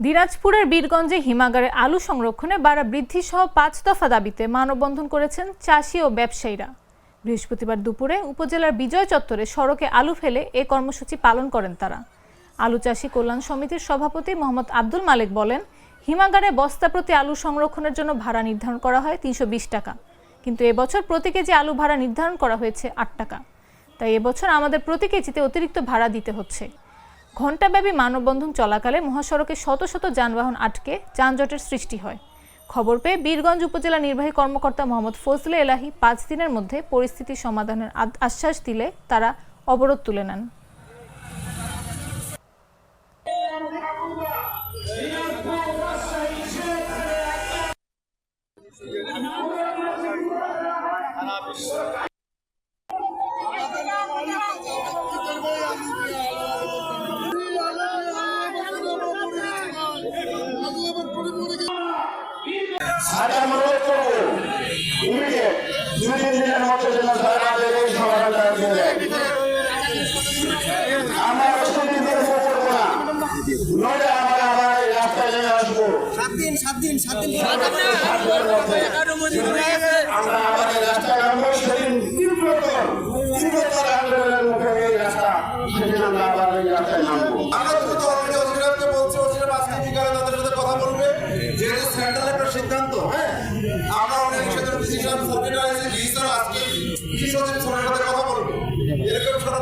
দিনাজপুরের বীরগঞ্জে হিমাগারে আলু সংরক্ষণে বাড়া বৃদ্ধি সহ ৫ দফা দাবিতে মানববন্ধন করেছেন চাষি ও ব্যবসায়ীরা। বৃহস্পতিবার দুপুরে উপজেলার বিজয় চত্বরে সড়কে আলু ফেলে এ কর্মসূচি পালন করেন তারা। আলু চাষী কল্যাণ সমিতির সভাপতি মোহাম্মদ আব্দুল মালিক বলেন, হিমাগারে বস্তা প্রতি আলু সংরক্ষণের জন্য ভাড়া নির্ধারণ করা হয় ৩২০ টাকা, কিন্তু এবছর প্রতি কেজি আলু ভাড়া নির্ধারণ করা হয়েছে ৮ টাকা। তাই এবছর আমাদের প্রতি কেজিতে অতিরিক্ত ভাড়া দিতে হচ্ছে। ঘণ্টাব্যাপী মানববন্ধন চলাকালে মহাসড়কে শত শত যানবাহন আটকে যানজটের সৃষ্টি হয়। খবর পেয়ে বীরগঞ্জ উপজেলা নির্বাহী কর্মকর্তা মোহাম্মদ ফজলে এলাহি ৫ দিনের মধ্যে পরিস্থিতি সমাধানের আশ্বাস দিলে তারা অবরোধ তুলে নেন। সিদ্ধান্ত আমরা অনেক ডিসিশন কথা বলবো, এরকম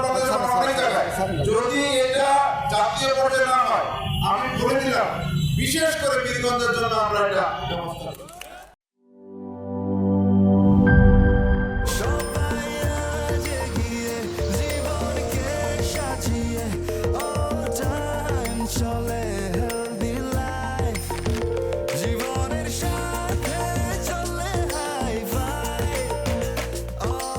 অনেক জায়গায় যদি এটা জাতীয় পর্যায়ে না হয়, আমি বলে দিলাম বিশেষ করে বীরগঞ্জের জন্য আমরা এটা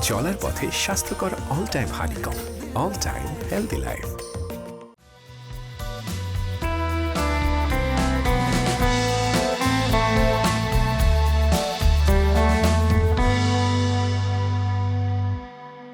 চলার পথে স্বাস্থ্যকর all time honeycomb, all time healthy life.